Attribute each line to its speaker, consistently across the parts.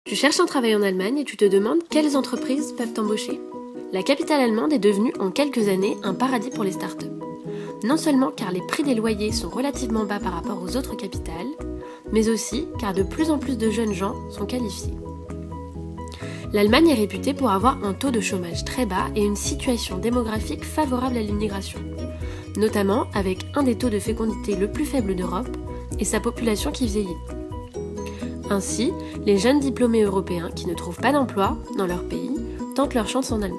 Speaker 1: Tu cherches un travail en Allemagne et tu te demandes quelles entreprises peuvent t'embaucher. La capitale allemande est devenue en quelques années un paradis pour les startups. Non seulement car les prix des loyers sont relativement bas par rapport aux autres capitales, mais aussi car de plus en plus de jeunes gens sont qualifiés. L'Allemagne est réputée pour avoir un taux de chômage très bas et une situation démographique favorable à l'immigration, notamment avec un des taux de fécondité le plus faible d'Europe et sa population qui vieillit. Ainsi, les jeunes diplômés européens qui ne trouvent pas d'emploi dans leur pays tentent leur chance en Allemagne.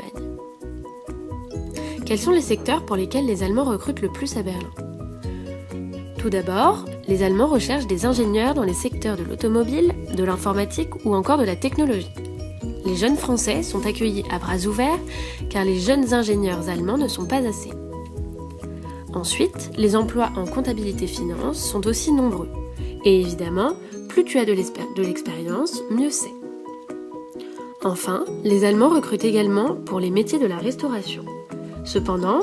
Speaker 1: Quels sont les secteurs pour lesquels les Allemands recrutent le plus à Berlin ? Tout d'abord, les Allemands recherchent des ingénieurs dans les secteurs de l'automobile, de l'informatique ou encore de la technologie. Les jeunes Français sont accueillis à bras ouverts car les jeunes ingénieurs allemands ne sont pas assez. Ensuite, les emplois en comptabilité-finance sont aussi nombreux. Et évidemment, plus tu as de l'expérience, mieux c'est. Enfin, les Allemands recrutent également pour les métiers de la restauration. Cependant,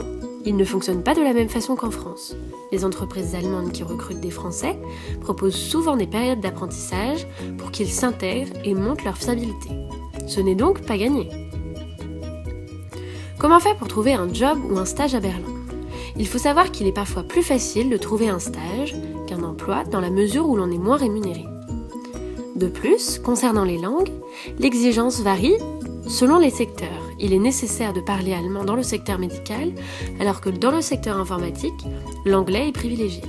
Speaker 1: ils ne fonctionnent pas de la même façon qu'en France. Les entreprises allemandes qui recrutent des Français proposent souvent des périodes d'apprentissage pour qu'ils s'intègrent et montent leur fiabilité. Ce n'est donc pas gagné. Comment faire pour trouver un job ou un stage à Berlin ? Il faut savoir qu'il est parfois plus facile de trouver un stage qu'un emploi dans la mesure où l'on est moins rémunéré. De plus, concernant les langues, l'exigence varie selon les secteurs. Il est nécessaire de parler allemand dans le secteur médical, alors que dans le secteur informatique, l'anglais est privilégié.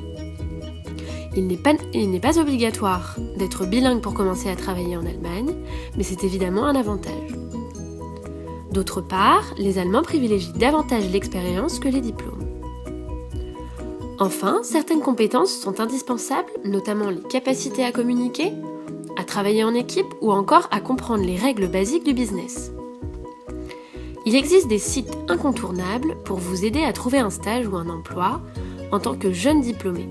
Speaker 1: Il n'est pas obligatoire d'être bilingue pour commencer à travailler en Allemagne, mais c'est évidemment un avantage. D'autre part, les Allemands privilégient davantage l'expérience que les diplômes. Enfin, certaines compétences sont indispensables, notamment les capacités à communiquer, à travailler en équipe ou encore à comprendre les règles basiques du business. Il existe des sites incontournables pour vous aider à trouver un stage ou un emploi en tant que jeune diplômé,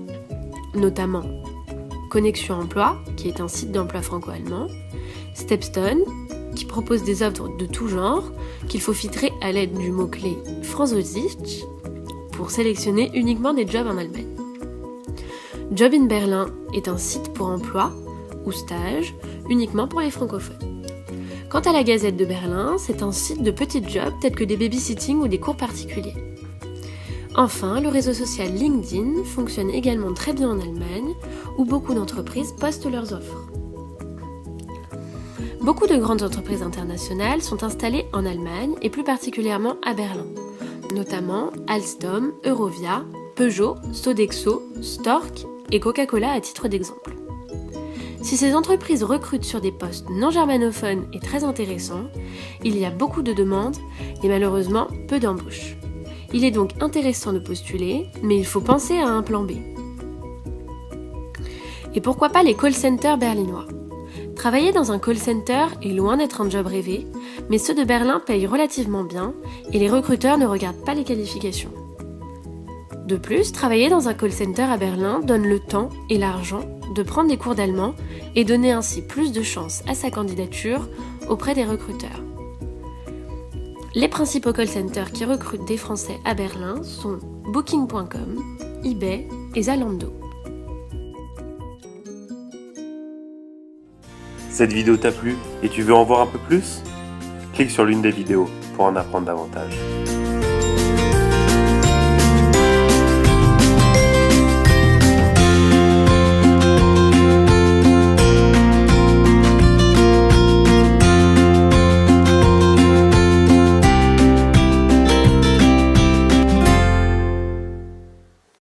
Speaker 1: notamment Connexion Emploi, qui est un site d'emploi franco-allemand, Stepstone, qui propose des offres de tout genre qu'il faut filtrer à l'aide du mot-clé Französisch pour sélectionner uniquement des jobs en Allemagne. Job in Berlin est un site pour emploi ou stage uniquement pour les francophones. Quant à la Gazette de Berlin, c'est un site de petits jobs tels que des babysitting ou des cours particuliers. Enfin, le réseau social LinkedIn fonctionne également très bien en Allemagne, où beaucoup d'entreprises postent leurs offres. Beaucoup de grandes entreprises internationales sont installées en Allemagne et plus particulièrement à Berlin, notamment Alstom, Eurovia, Peugeot, Sodexo, Stork et Coca-Cola à titre d'exemple. Si ces entreprises recrutent sur des postes non germanophones et très intéressants, il y a beaucoup de demandes et malheureusement peu d'embauches. Il est donc intéressant de postuler, mais il faut penser à un plan B. Et pourquoi pas les call centers berlinois ? Travailler dans un call center est loin d'être un job rêvé, mais ceux de Berlin payent relativement bien et les recruteurs ne regardent pas les qualifications. De plus, travailler dans un call center à Berlin donne le temps et l'argent de prendre des cours d'allemand et donner ainsi plus de chances à sa candidature auprès des recruteurs. Les principaux call centers qui recrutent des Français à Berlin sont Booking.com, eBay et Zalando.
Speaker 2: Cette vidéo t'a plu et tu veux en voir un peu plus ? Clique sur l'une des vidéos pour en apprendre davantage.